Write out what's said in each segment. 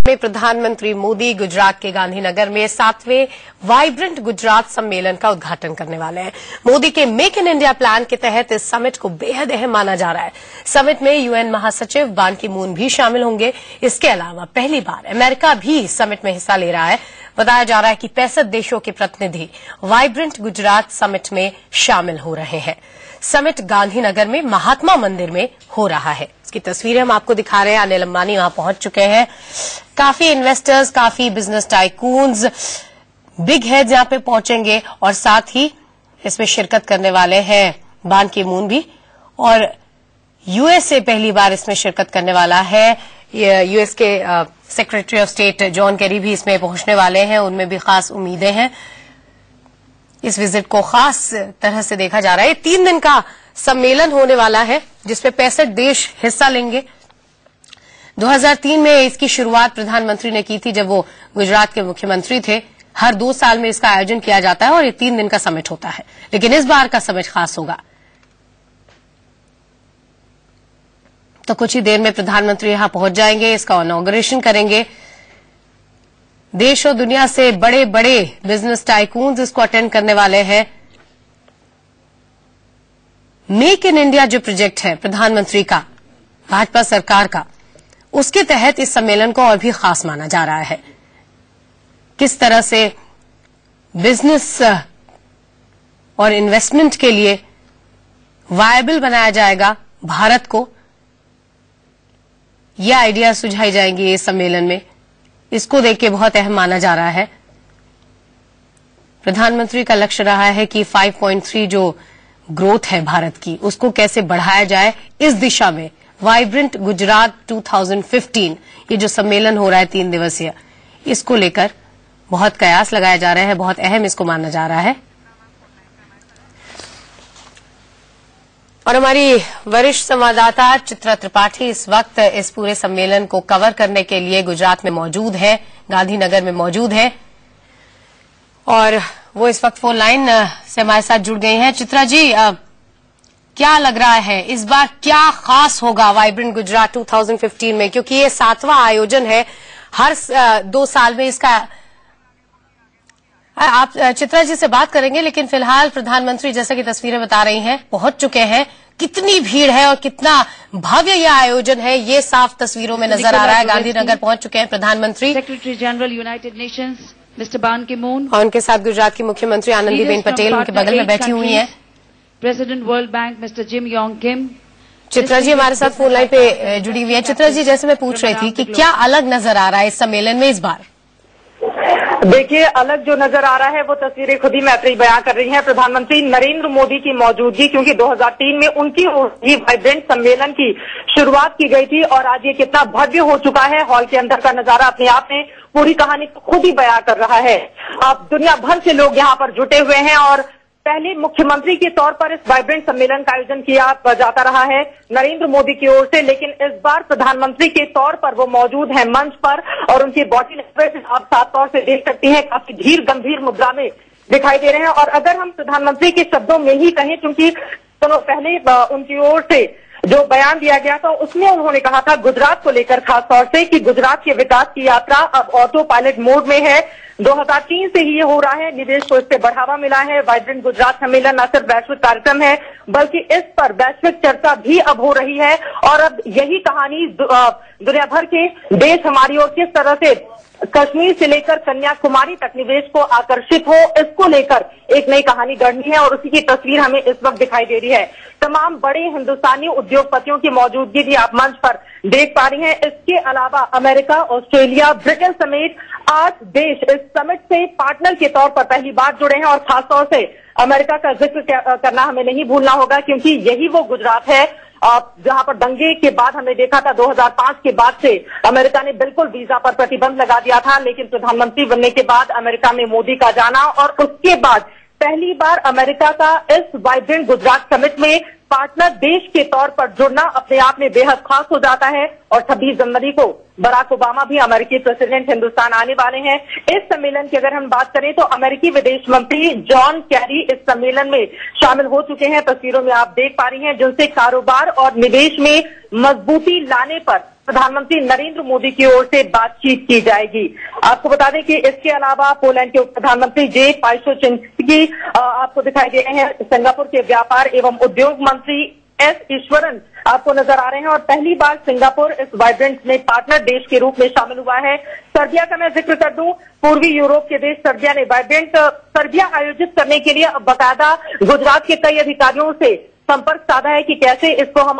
में प्रधानमंत्री मोदी गुजरात के गांधीनगर में 7वें वाइब्रेंट गुजरात सम्मेलन का उद्घाटन करने वाले हैं। मोदी के मेक इन इंडिया प्लान के तहत इस समिट को बेहद अहम माना जा रहा है। समिट में यूएन महासचिव बान की मून भी शामिल होंगे। इसके अलावा पहली बार अमेरिका भी समिट में हिस्सा ले रहा है। बताया जा रहा है कि 65 देशों के प्रतिनिधि वाइब्रेंट गुजरात समिट में शामिल हो रहे हैं। समिट गांधीनगर में महात्मा मंदिर में हो रहा है। इसकी तस्वीरें हम आपको दिखा रहे हैं। अनिल अंबानी वहां पहुंच चुके हैं। काफी इन्वेस्टर्स, काफी बिजनेस टाइकून्स, बिग हेड्स यहां पे पहुंचेंगे और साथ ही इसमें शिरकत करने वाले हैं बान की मून भी, और यूएसए पहली बार इसमें शिरकत करने वाला है। यूएस के secretary of state John Kerry भी इसमें पहुंचने वाले हैं। उनमें भी खास उम्मीदें हैं। इस विजिट को खास तरह से देखा जा रहा है। 3 दिन का सम्मेलन होने वाला है जिसमें 65 देश हिस्सा लेंगे। 2003 में इसकी शुरुआत प्रधानमंत्री ने की थी जब वो गुजरात के मुख्यमंत्री थे। हर 2 साल में इसका आयोजन किया जाता है और ये 3 दिन का समिट होता है, लेकिन इस बार का समिट खास होगा। तो कुछ ही देर में प्रधानमंत्री यहां पहुंच जाएंगे, इसका इनॉग्रेशन करेंगे। देश और दुनिया से बड़े बड़े बिजनेस टाइकून्स इसको अटेंड करने वाले हैं। मेक इन इंडिया जो प्रोजेक्ट है प्रधानमंत्री का, भाजपा सरकार का, उसके तहत इस सम्मेलन को और भी खास माना जा रहा है। किस तरह से बिजनेस और इन्वेस्टमेंट के लिए वायबल बनाया जाएगा भारत को, ये आइडिया सुझाई जाएंगी इस सम्मेलन में। इसको देख के बहुत अहम माना जा रहा है। प्रधानमंत्री का लक्ष्य रहा है कि 5.3 जो ग्रोथ है भारत की, उसको कैसे बढ़ाया जाए। इस दिशा में वाइब्रेंट गुजरात 2015 ये जो सम्मेलन हो रहा है 3 दिवसीय, इसको लेकर बहुत कयास लगाया जा रहा है, बहुत अहम इसको माना जा रहा है। और हमारी वरिष्ठ संवाददाता चित्रा त्रिपाठी इस वक्त इस पूरे सम्मेलन को कवर करने के लिए गुजरात में मौजूद है, गांधीनगर में मौजूद है, और वो इस वक्त फोन लाइन से हमारे साथ जुड़ गई हैं। चित्रा जी, क्या लग रहा है इस बार क्या खास होगा वाइब्रेंट गुजरात 2015 में, क्योंकि ये 7वां आयोजन है। हर 2 साल में इसका आप चित्रा जी से बात करेंगे, लेकिन फिलहाल प्रधानमंत्री जैसा कि तस्वीरें बता रही हैं पहुंच चुके हैं। कितनी भीड़ है और कितना भव्य यह आयोजन है, ये साफ तस्वीरों में नजर आ रहा है। गांधीनगर पहुंच चुके हैं प्रधानमंत्री, secretary general United Nations mister बान की मून, और उनके साथ गुजरात की मुख्यमंत्री आनंदीबेन पटेल उनके बगल में बैठी हुई हैं। President World Bank mister Jim Yong Kim. Chitra ji हमारे साथ फोन लाइन पे जुड़ी हुई है। चित्रा जी, जैसे मैं पूछ रही थी कि क्या अलग नजर आ रहा है इस सम्मेलन में इस बार? देखिए, अलग जो नजर आ रहा है वो तस्वीरें खुद ही मैत्री बयां कर रही हैं। प्रधानमंत्री नरेंद्र मोदी की मौजूदगी, क्योंकि 2003 में उनकी ही वाइब्रेंट सम्मेलन की शुरुआत की गई थी और आज ये कितना भव्य हो चुका है। हॉल के अंदर का नजारा अपने आप में पूरी कहानी को खुद ही बयां कर रहा है। अब दुनिया भर से लोग यहाँ पर जुटे हुए हैं और पहले मुख्यमंत्री के तौर पर इस वाइब्रेंट सम्मेलन का आयोजन किया जाता रहा है नरेंद्र मोदी की ओर से, लेकिन इस बार प्रधानमंत्री के तौर पर वो मौजूद हैं मंच पर और उनकी बॉडी लैंग्वेज आप साफ तौर से देख सकती हैं, काफी धीर गंभीर मुद्रा में दिखाई दे रहे हैं। और अगर हम प्रधानमंत्री के शब्दों में ही कहें, क्योंकि पहले उनकी ओर से जो बयान दिया गया था उसमें उन्होंने कहा था गुजरात को लेकर खास तौर से कि गुजरात के विकास की यात्रा अब ऑटो पायलट मोड में है। 2003 से ही ये हो रहा है, निवेश को इससे बढ़ावा मिला है। वाइब्रेंट गुजरात सम्मेलन न सिर्फ वैश्विक कार्यक्रम है बल्कि इस पर वैश्विक चर्चा भी अब हो रही है। और अब यही कहानी दुनिया भर के देश हमारी ओर किस तरह से कश्मीर से लेकर कन्याकुमारी तक निवेश को आकर्षित हो, इसको लेकर एक नई कहानी गढ़नी है और उसी की तस्वीर हमें इस वक्त दिखाई दे रही है। तमाम बड़े हिंदुस्तानी उद्योगपतियों की मौजूदगी भी आप मंच पर देख पा रही हैं। इसके अलावा अमेरिका, ऑस्ट्रेलिया, ब्रिटेन समेत 8 देश इस समिट से पार्टनर के तौर पर पहली बार जुड़े हैं और खासतौर से अमेरिका का जिक्र करना हमें नहीं भूलना होगा, क्योंकि यही वो गुजरात है जहां पर दंगे के बाद हमने देखा था 2005 के बाद से अमेरिका ने बिल्कुल वीजा पर प्रतिबंध लगा दिया था, लेकिन प्रधानमंत्री बनने के बाद अमेरिका में मोदी का जाना और उसके बाद पहली बार अमेरिका का इस वाइब्रेंट गुजरात समिट में पार्टनर देश के तौर पर जुड़ना अपने आप में बेहद खास हो जाता है। और 26 जनवरी को बराक ओबामा भी अमेरिकी प्रेसिडेंट हिंदुस्तान आने वाले हैं। इस सम्मेलन की अगर हम बात करें तो अमेरिकी विदेश मंत्री जॉन कैरी इस सम्मेलन में शामिल हो चुके हैं। तस्वीरों में आप देख पा रही हैं, जिनसे कारोबार और निवेश में मजबूती लाने पर प्रधानमंत्री नरेंद्र मोदी की ओर से बातचीत की जाएगी। आपको बता दें कि इसके अलावा पोलैंड के प्रधानमंत्री जे पायसोचिंस्की आपको दिखाई दे रहे हैं। सिंगापुर के व्यापार एवं उद्योग मंत्री एस ईश्वरन आपको नजर आ रहे हैं और पहली बार सिंगापुर इस वाइब्रेंट में पार्टनर देश के रूप में शामिल हुआ है। सर्बिया का मैं जिक्र कर दूं, पूर्वी यूरोप के देश सर्बिया ने वाइब्रेंट सर्बिया आयोजित करने के लिए बाकायदा गुजरात के कई अधिकारियों से संपर्क साधा है कि कैसे इसको हम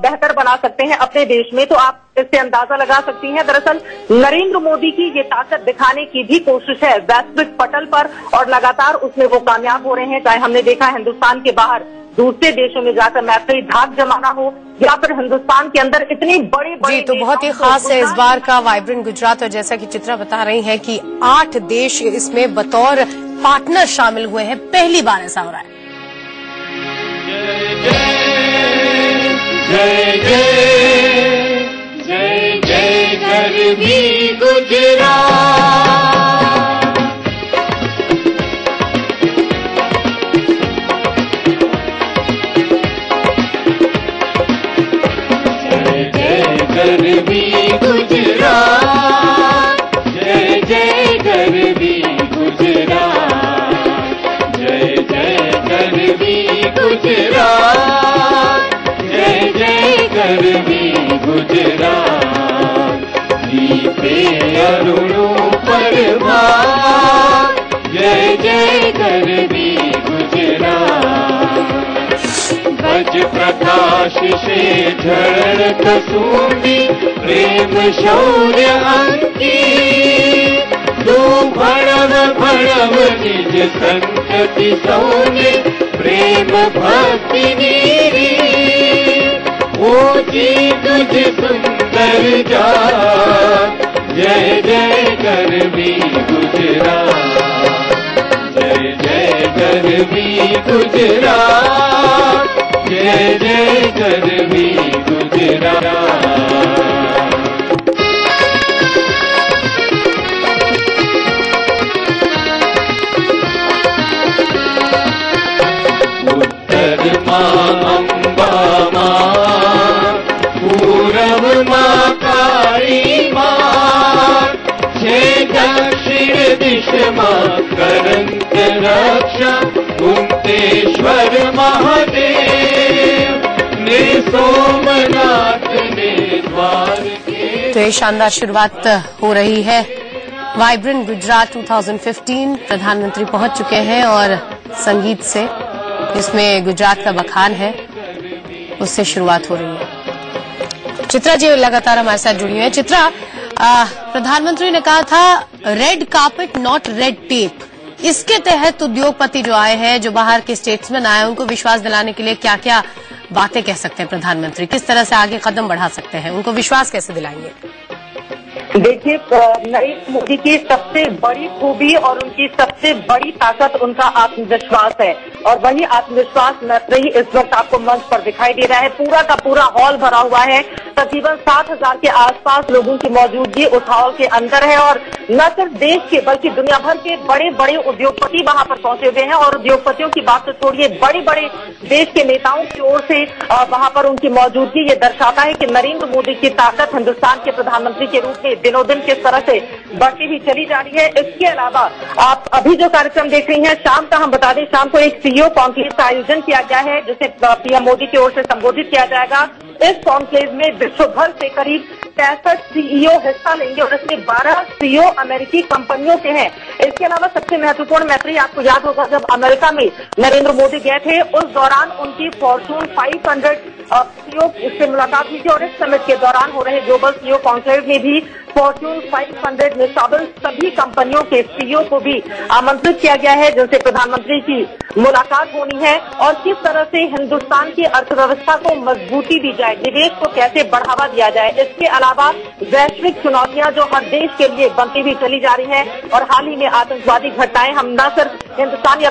बेहतर बना सकते हैं अपने देश में। तो आप इससे अंदाजा लगा सकती हैं, दरअसल नरेंद्र मोदी की ये ताकत दिखाने की भी कोशिश है वैश्विक पटल पर और लगातार उसमें वो कामयाब हो रहे हैं। चाहे हमने देखा हिंदुस्तान के बाहर दूसरे देशों में जाकर मैत्री धाक जमाना हो या फिर हिंदुस्तान के अंदर इतनी बड़ी जी, तो बहुत ही खास है इस बार का वाइब्रेंट गुजरात। और जैसा कि चित्रा बता रही है कि 8 देश इसमें बतौर पार्टनर शामिल हुए हैं, पहली बार ऐसा हो रहा है। जय जय जय जय गरबी गुजरात। जय जय गरबी गुजरात, जय जय गरबी गुजरात, जय जय गरबी गुजरात, जय जय गरबी गुजरात। दीपे अरुणों पर भात, जय जय गरबी गुजरात। वज प्रकाश से झड़ कसूंदी, प्रेम शौर्य अंकित। दो भड़व भड़व निज संतति सौने, प्रेम भक्ति नीरी। ओ जी तुझ सुंदर जात, जय जय गरबी गुजरात, जय जय गरबी गुजरात, जय जय गरबी गुजरात। उत्तर माँ अम्बा माँ, पूरब माँ काली माँ, छे दक्षिण दिश माँ करंत रक्षा। कुंतेश्वर महादेव ने सोमनाथ ने द्वार के। तो ये शानदार शुरुआत हो रही है वाइब्रेंट गुजरात 2015। प्रधानमंत्री पहुंच चुके हैं और संगीत से जिसमें गुजरात का बखान है उससे शुरुआत हो रही है। चित्रा जी लगातार हमारे साथ जुड़ी हुई है। चित्रा, प्रधानमंत्री ने कहा था red carpet not red tape. इसके तहत उद्योगपति जो आए हैं, जो बाहर के स्टेट्समैन आए, उनको विश्वास दिलाने के लिए क्या क्या बातें कह सकते हैं प्रधानमंत्री? किस तरह से आगे कदम बढ़ा सकते हैं? उनको विश्वास कैसे दिलाएंगे? देखिए, नरेंद्र मोदी की सबसे बड़ी खूबी और उनकी सबसे बड़ी ताकत उनका आत्मविश्वास है और वही आत्मविश्वास मैत्री इस वक्त आपको मंच पर दिखाई दे रहा है। पूरा का पूरा हॉल भरा हुआ है, तकरीबन 7,000 के आसपास लोगों की मौजूदगी उस हॉल के अंदर है और न सिर्फ देश के बल्कि दुनिया भर के बड़े बड़े उद्योगपति वहां पर पहुंचे हुए हैं। और उद्योगपतियों की बात तो छोड़िए, बड़े बड़े देश के नेताओं की ओर से वहां पर उनकी मौजूदगी ये दर्शाता है कि नरेंद्र मोदी की ताकत हिंदुस्तान के प्रधानमंत्री के रूप में दिनों दिन किस तरह से बढ़ती हुई चली जा रही है। इसके अलावा आप अभी जो कार्यक्रम देख रही हैं, शाम का हम बता दें, शाम को एक सीईओ कॉन्क्लेव का आयोजन किया गया है जिसे पीएम मोदी की ओर से संबोधित किया जाएगा। इस कॉन्क्लेव में विश्व भर से करीब 65 सीईओ हिस्सा लेंगे और इसमें 12 सीईओ अमेरिकी कंपनियों के हैं। इसके अलावा सबसे महत्वपूर्ण मैत्री, आपको याद होगा जब अमेरिका में नरेंद्र मोदी गए थे उस दौरान उनकी फॉर्चून 500 सीईओ से मुलाकात हुई थी और इस समिट के दौरान हो रहे ग्लोबल सीईओ कॉन्क्लेव में भी फॉर्चून 500 में शामिल सभी कंपनियों के सीईओ को भी आमंत्रित किया गया है जिनसे प्रधानमंत्री की मुलाकात होनी है और किस तरह से हिंदुस्तान की अर्थव्यवस्था को मजबूती दी जाए, निवेश को कैसे बढ़ावा दिया जाए। इसके अलावा वैश्विक चुनौतियां जो हर देश के लिए बनती हुई चली जा रही हैं और हाल ही में आतंकवादी घटनाएं, हम न सिर्फ हिंदुस्तान या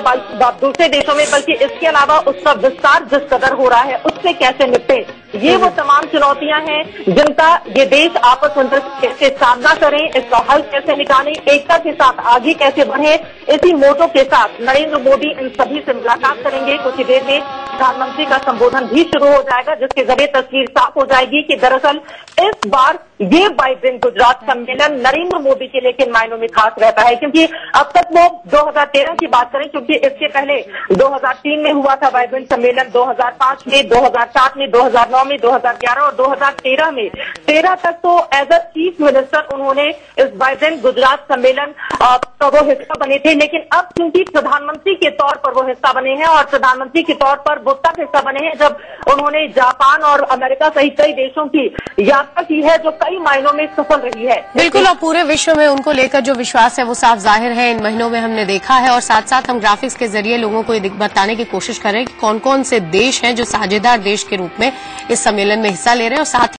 दूसरे देशों में बल्कि इसके अलावा उसका विस्तार जिस कदर हो रहा है उससे कैसे निपटे, ये वो तमाम चुनौतियां हैं जिनका ये देश आपस में कैसे सामना करें, इसका हल कैसे निकालें, एकता के साथ आगे कैसे बढ़े, इसी मोटो के साथ नरेंद्र मोदी इन सभी से मुलाकात करेंगे कुछ ही देर में। प्रधानमंत्री का संबोधन भी शुरू हो जाएगा, जिसके जरिए तस्वीर साफ हो जाएगी कि दरअसल इस बार ये वाइब्रेंट गुजरात सम्मेलन नरेंद्र मोदी के लिए किन मायनों में खास रहता है। क्योंकि अब तक वो 2013 की बात करें, क्योंकि इसके पहले 2003 में हुआ था वाइब्रेंट सम्मेलन, 2005 में, 2007 में, 2009 में, 2011 और 2013 में। 13 तक तो एज अ चीफ मिनिस्टर उन्होंने इस वाइब्रेंट गुजरात सम्मेलन का वो हिस्सा बने थे। लेकिन अब क्योंकि प्रधानमंत्री के तौर पर वो हिस्सा बने हैं, और प्रधानमंत्री के तौर पर वो तब हिस्सा बने हैं जब उन्होंने जापान और अमेरिका सहित कई देशों की यात्रा की है, जो कई मायनों में सफल रही है। बिल्कुल, और पूरे विश्व में उनको लेकर जो विश्वास है वो साफ जाहिर है, इन महीनों में हमने देखा है। और साथ साथ हम ग्राफिक्स के जरिए लोगों को ये बताने की कोशिश कर रहे हैं कि कौन कौन से देश हैं जो साझेदार देश के रूप में इस सम्मेलन में हिस्सा ले रहे हैं, और साथ ही